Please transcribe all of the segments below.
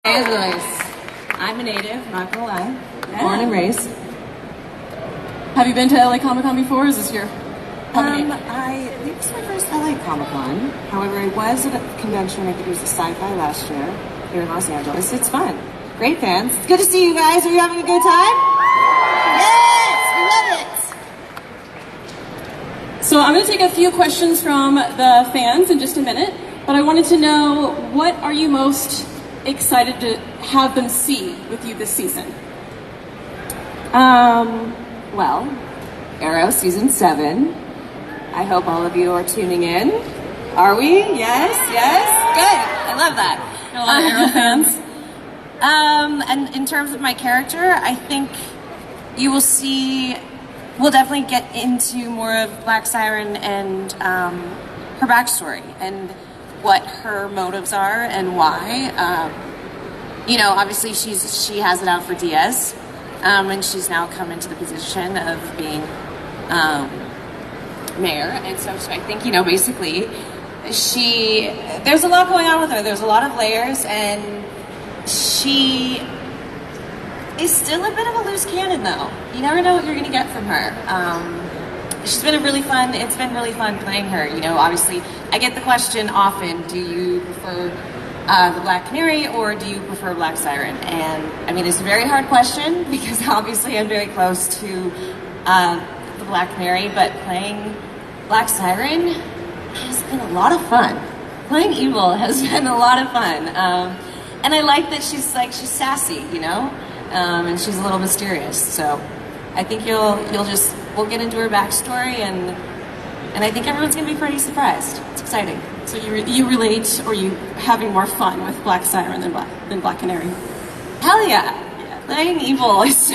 Hey Lois, I'm a native, not gonna lie. Yeah. Born and raised. Have you been to LA ComicCon before? Is this your I think this is my first LA ComicCon. However, I was at a convention, I think it was a sci-fi last year, here in Los Angeles. It's fun. Great fans. It's good to see you guys. Are you having a good time? Yes! We love So I'm going to take a few questions from the fans in just a minute, but I wanted to know, what are you most excited to have them see with you this season? Well, Arrow Season 7. I hope all of you are tuning in. Are we? Yes, yes. Good. I love that. A lot of Arrow fans. And in terms of my character, I think you will see, we'll definitely get into more of Black Siren and her backstory and what her motives are and why. You know, obviously she has it out for Diaz, and she's now come into the position of being mayor, and so I think, you know, basically there's a lot going on with her. There's a lot of layers, and she is still a bit of a loose cannon, though. You never know what you're going to get from her. It's been really fun playing her. You know, obviously, I get the question often, do you prefer the Black Canary or do you prefer Black Siren? And I mean, it's a very hard question because obviously I'm very close to the Black Canary, but playing Black Siren has been a lot of fun. Playing evil has been a lot of fun. And I like that she's sassy, you know? And she's a little mysterious. So I think we'll get into her backstory, and I think everyone's gonna be pretty surprised. It's exciting. So you relate, or you having more fun with Black Siren than Black Canary? Hell yeah. Playing evil is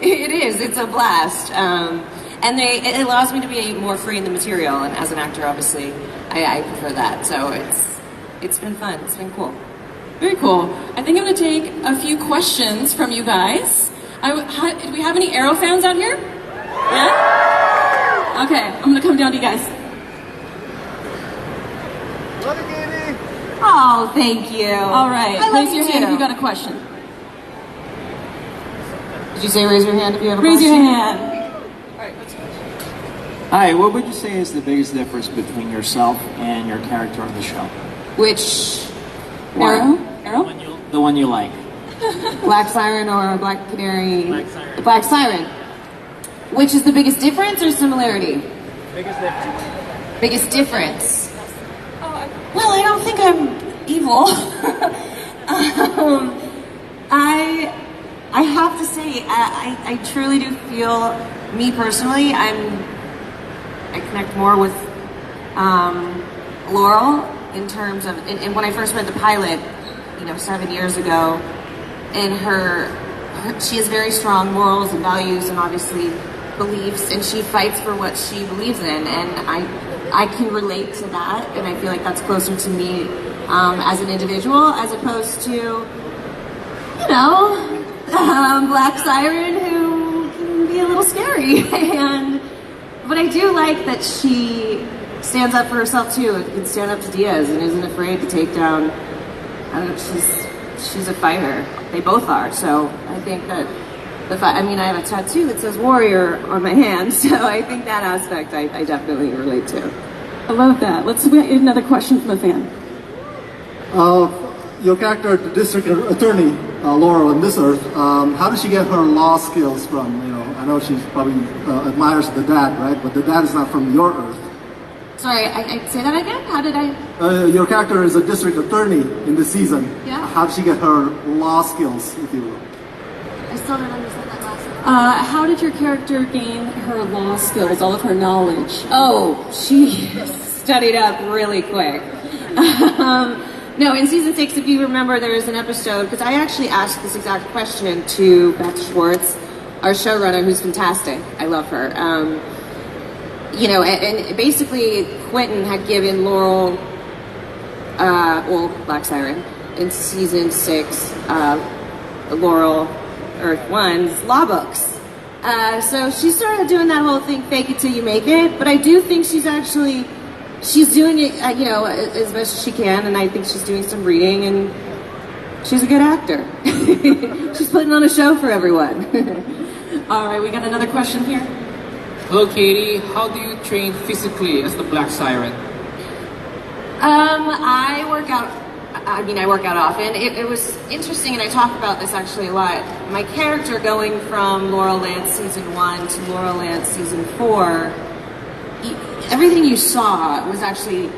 it's a blast. And it allows me to be more free in the material, and as an actor, obviously, I prefer that. So it's been fun. It's been cool. Very cool. I think I'm going to take a few questions from you guys. Do we have any Arrow fans out here? Yeah? Okay, I'm going to come down to you guys. Love you, Katie. Oh, thank you. All right, raise your hand if you got a question. Did you say raise your hand if you have a Raise question? your hand. Hi, what would you say is the biggest difference between yourself and your character on the show? Which Arrow? The one you like. Black Siren or Black Canary? Black Siren. Black Siren. Which is the biggest difference or similarity? Biggest difference. Biggest difference. Well, I don't think I'm evil. I have to say, I truly do feel, me personally, I connect more with Laurel in terms of, and when I first read the pilot, you know, 7 years ago, and she has very strong morals and values and obviously beliefs, and she fights for what she believes in, and I can relate to that, and I feel like that's closer to me as an individual, as opposed to, you know, Black Siren, who can be a little scary. But I do like that she stands up for herself too, and can stand up to Diaz, and isn't afraid to take down. I don't know, she's a fighter. They both are. So I think that I mean, I have a tattoo that says warrior on my hand, so I think that aspect I definitely relate to. I love that. Let's get another question from a fan. Your character, the district attorney, Laurel, in this Earth, how did she get her law skills from? You know, I know she probably admires the dad, right? But the dad is not from your Earth. Sorry, I say that again? How did I? Your character is a district attorney in this season. Yeah. How did she get her law skills, if you will? I still don't understand that last. How did your character gain her law skills, all of her knowledge? Oh, she studied up really quick. No, in season 6, if you remember, there was an episode, because I actually asked this exact question to Beth Schwartz, our showrunner, who's fantastic. I love her. You know, and basically Quentin had given Laurel, Black Siren, in season 6, Laurel, Earth 1's law books. So she started doing that whole thing, fake it till you make it, but I do think she's doing it, you know, as best as she can, and I think she's doing some reading, and she's a good actor. She's putting on a show for everyone. All right, we got another question here. Hello, Katie. How do you train physically as the Black Siren? I work out. I work out often. It was interesting, and I talk about this actually a lot. My character going from Laurel Lance season 1 to Laurel Lance season 4, everything you saw was actually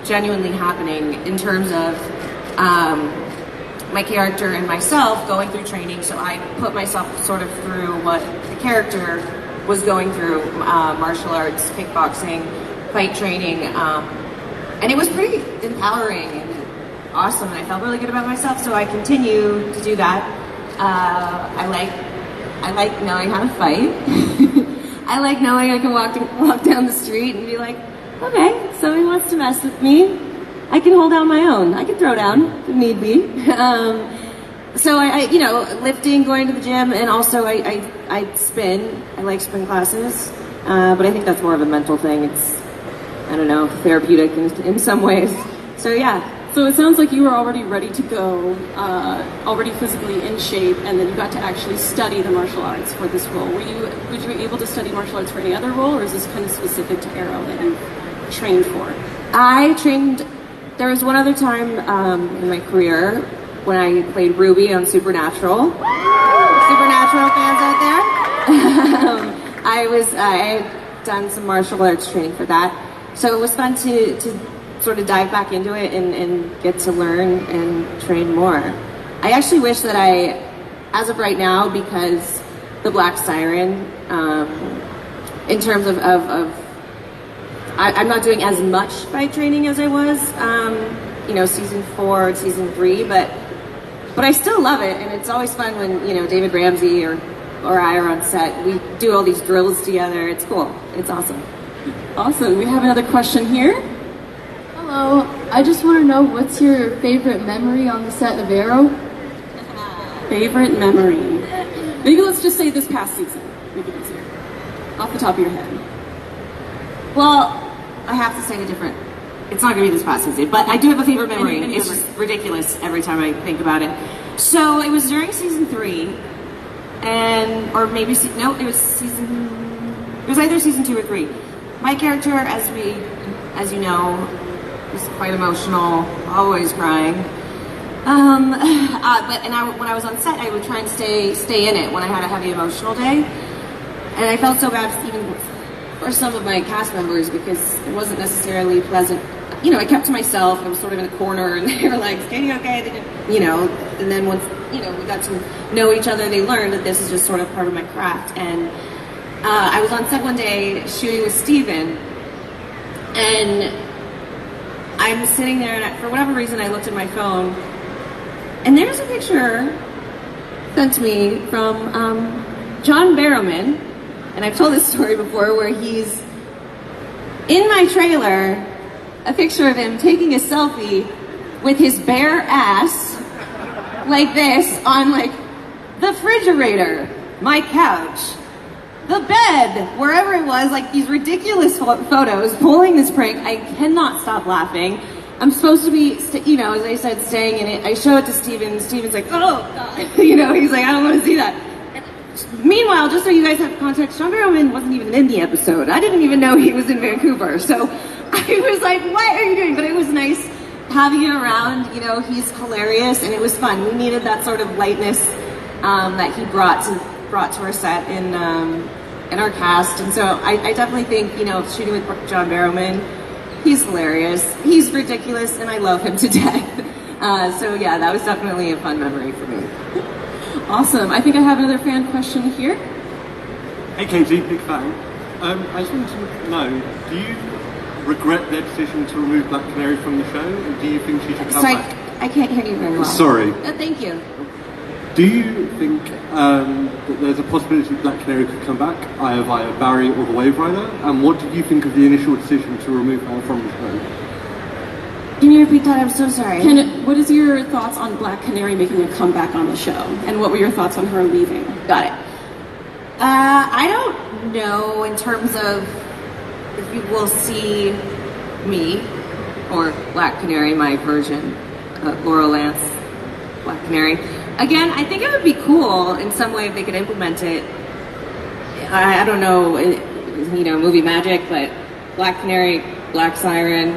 genuinely happening in terms of my character and myself going through training. So I put myself sort of through what the character was going through, martial arts, kickboxing, fight training, and it was pretty empowering and awesome, and I felt really good about myself, so I continue to do that. I like knowing how to fight. I like knowing I can walk down the street and be like, okay, somebody wants to mess with me, I can hold down my own. I can throw down if need be. So I lifting, going to the gym, and also I spin. I like spin classes, but I think that's more of a mental thing. It's, I don't know, therapeutic in some ways. So yeah. So it sounds like you were already ready to go, already physically in shape, and then you got to actually study the martial arts for this role. Were you able to study martial arts for any other role, or is this kind of specific to Arrow that you trained for? I trained. There was one other time in my career when I played Ruby on Supernatural. Supernatural fans out there? I had done some martial arts training for that, so it was fun to sort of dive back into it and get to learn and train more. I actually wish that as of right now, because the Black Siren, in terms of I'm not doing as much fight training as I was, season 4, season 3, but I still love it, and it's always fun when, David Ramsey or I are on set. We do all these drills together. It's cool. It's awesome. Awesome. We have another question here. Hello, I just want to know, what's your favorite memory on the set of Arrow? Favorite memory? Maybe let's just say this past season. Make it easier. Off the top of your head. Well, I have to say it's not going to be this past season, but I do have a favorite memory. Any It's memory. just ridiculous every time I think about it. So it was during season 3, it was either season 2 or 3. My character, as you know, was quite emotional, always crying. When I was on set, I would try and stay in it when I had a heavy emotional day. And I felt so bad even for some of my cast members because it wasn't necessarily pleasant. I kept to myself. I was sort of in a corner, and they were like, "Is Katie okay?" And then once we got to know each other, they learned that this is just sort of part of my craft. And I was on set one day shooting with Steven, and I'm sitting there, and for whatever reason, I looked at my phone, and there's a picture sent to me from John Barrowman, and I've told this story before, where he's in my trailer, a picture of him taking a selfie with his bare ass, like this, on the refrigerator, my couch, the bed, wherever it was, these ridiculous photos, pulling this prank. I cannot stop laughing. I'm supposed to be, as I said, staying in it. I show it to Steven. Steven's like, oh, God. He's like, I don't want to see that. And meanwhile, just so you guys have context, John Barrowman wasn't even in the episode. I didn't even know he was in Vancouver. So I was like, what are you doing? But it was nice having him around. He's hilarious, and it was fun. We needed that sort of lightness that he brought to our set in our cast, and so I definitely think shooting with John Barrowman, he's hilarious, he's ridiculous, and I love him to death. So yeah, that was definitely a fun memory for me. Awesome. I think I have another fan question here. Hey Katie, big fan. I just wanted to know, do you regret their decision to remove Black Canary from the show, or do you think she should come Sorry, back? I can't hear you very well. Sorry. Thank you. Do you think that there's a possibility Black Canary could come back, either via Barry or the Wave Rider? And what did you think of the initial decision to remove her from the show? Can you repeat that? I'm so sorry. What is your thoughts on Black Canary making a comeback on the show? And what were your thoughts on her leaving? Got it. I don't know in terms of if you will see me or Black Canary, my version, Laurel Lance, Black Canary. Again, I think it would be cool in some way if they could implement it. I don't know, movie magic, but Black Canary, Black Siren,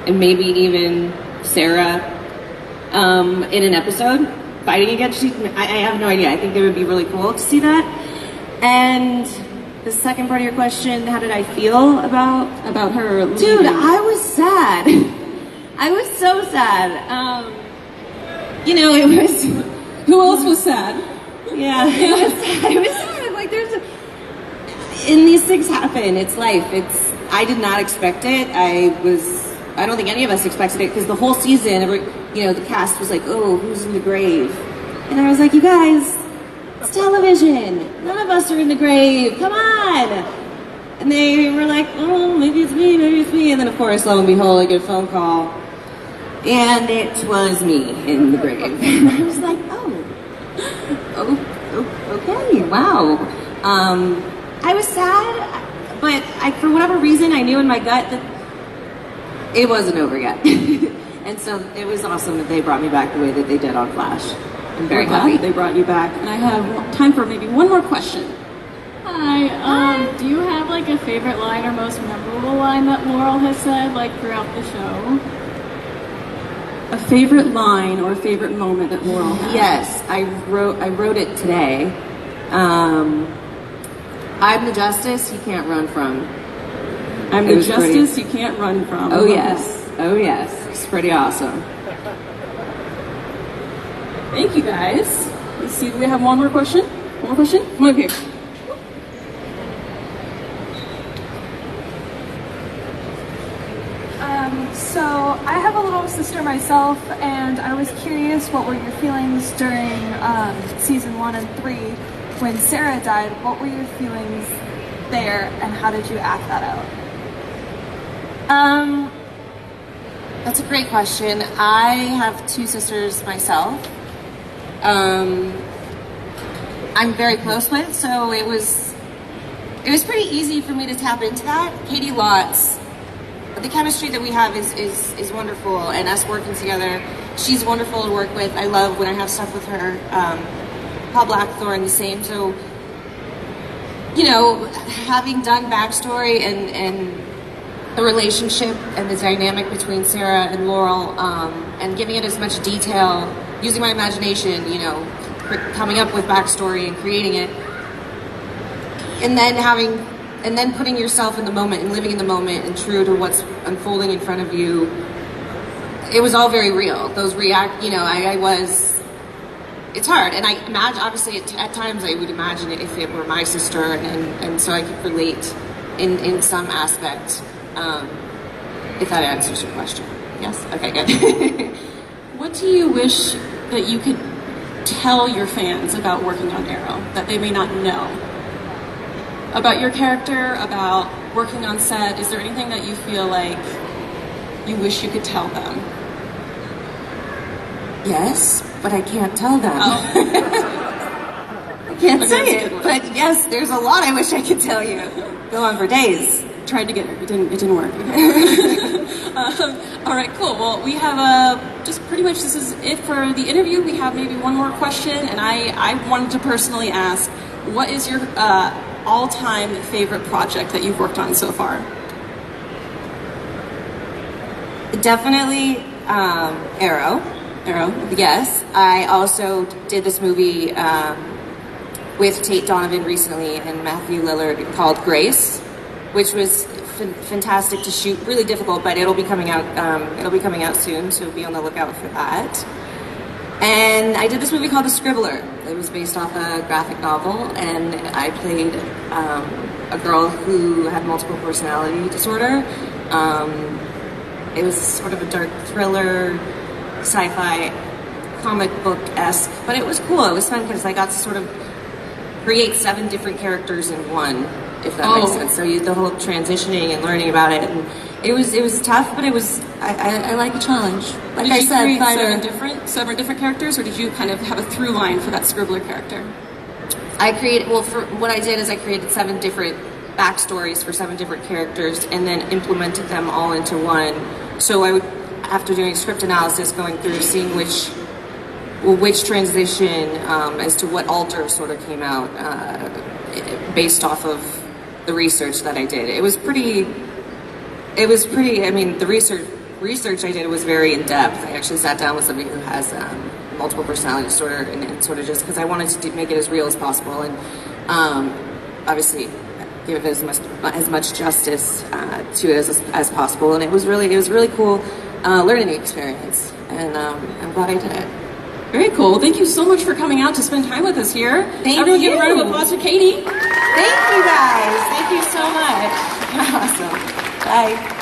and maybe even Sarah in an episode fighting against you. I have no idea. I think it would be really cool to see that. And the second part of your question, how did I feel about her leaving? Dude, I was sad. I was so sad. It was... Who else was sad? Yeah, it was sad. It was sad. Like, and these things happen. It's life. I did not expect it. I don't think any of us expected it, because the whole season, the cast was like, oh, who's in the grave? And I was like, you guys, it's television. None of us are in the grave. Come on. And they were like, oh, maybe it's me. And then, of course, lo and behold, I get a phone call. And it was me in the grave. And I was like, okay, wow. I was sad, but for whatever reason, I knew in my gut that it wasn't over yet. And so it was awesome that they brought me back the way that they did on Flash. I'm very happy they brought you back. And I have time for maybe one more question. Hi, do you have like a favorite line or most memorable line that Laurel has said like throughout the show? A favorite line or a favorite moment that Laurel had? Yes, I wrote it today. I'm the justice you can't run from. I'm the justice you can't run from. Oh yes. Oh yes. It's pretty awesome. Thank you guys. Let's see, do we have one more question? One more question? Come up here. So I have a little sister myself, and I was curious, what were your feelings during season 1 and 3 when Sarah died? What were your feelings there, and how did you act that out? That's a great question. I have 2 sisters myself. I'm very close with, so it was pretty easy for me to tap into that. Katie Lotz, the chemistry that we have is wonderful, and us working together, she's wonderful to work with. I love when I have stuff with her. Paul Blackthorne, the same. So, having done backstory and the relationship and the dynamic between Sarah and Laurel, and giving it as much detail, using my imagination, coming up with backstory and creating it, and then putting yourself in the moment and living in the moment and true to what's unfolding in front of you. It was all very real. Those it's hard. And I imagine, obviously at times I would imagine it if it were my sister, and so I could relate in some aspect, if that answers your question. Yes? Okay, good. What do you wish that you could tell your fans about working on Arrow that they may not know? About your character, about working on set, is there anything that you feel like you wish you could tell them? Yes, but I can't tell them. Oh. I can't say it, but yes, there's a lot I wish I could tell you. Go on for days. Tried to get it didn't work. All right, cool. Well, we have just pretty much this is it for the interview. We have maybe one more question, and I wanted to personally ask, what is your all-time favorite project that you've worked on so far? Definitely Arrow. Yes. I also did this movie with Tate Donovan recently and Matthew Lillard called Grace, which was fantastic to shoot. Really difficult, but it'll be coming out. It'll be coming out soon, so be on the lookout for that. And I did this movie called The Scribbler. It was based off a graphic novel, and I played a girl who had multiple personality disorder. It was sort of a dark thriller, sci-fi, comic book-esque, but it was cool. It was fun because I got to sort of create 7 different characters in one, if that makes sense. So the whole transitioning and learning about it, and it was tough, but it was I like a challenge. Like Did I you said, create fighter. seven different characters, or did you kind of have a through line for that Scribbler character? For what I did is I created 7 different backstories for 7 different characters, and then implemented them all into one. So I would, after doing script analysis, going through, seeing which which transition as to what alter sort of came out based off of the research that I did. It was pretty, I mean, the research I did was very in-depth. I actually sat down with somebody who has multiple personality disorder and sort of just because I wanted to make it as real as possible and obviously give it as much justice to it as possible. And it was really cool learning experience, and I'm glad I did it. Very cool. Thank you so much for coming out to spend time with us here. Thank Everyone you. give a round of applause for Katie. Thank you guys. Thank you so much. Awesome. Bye.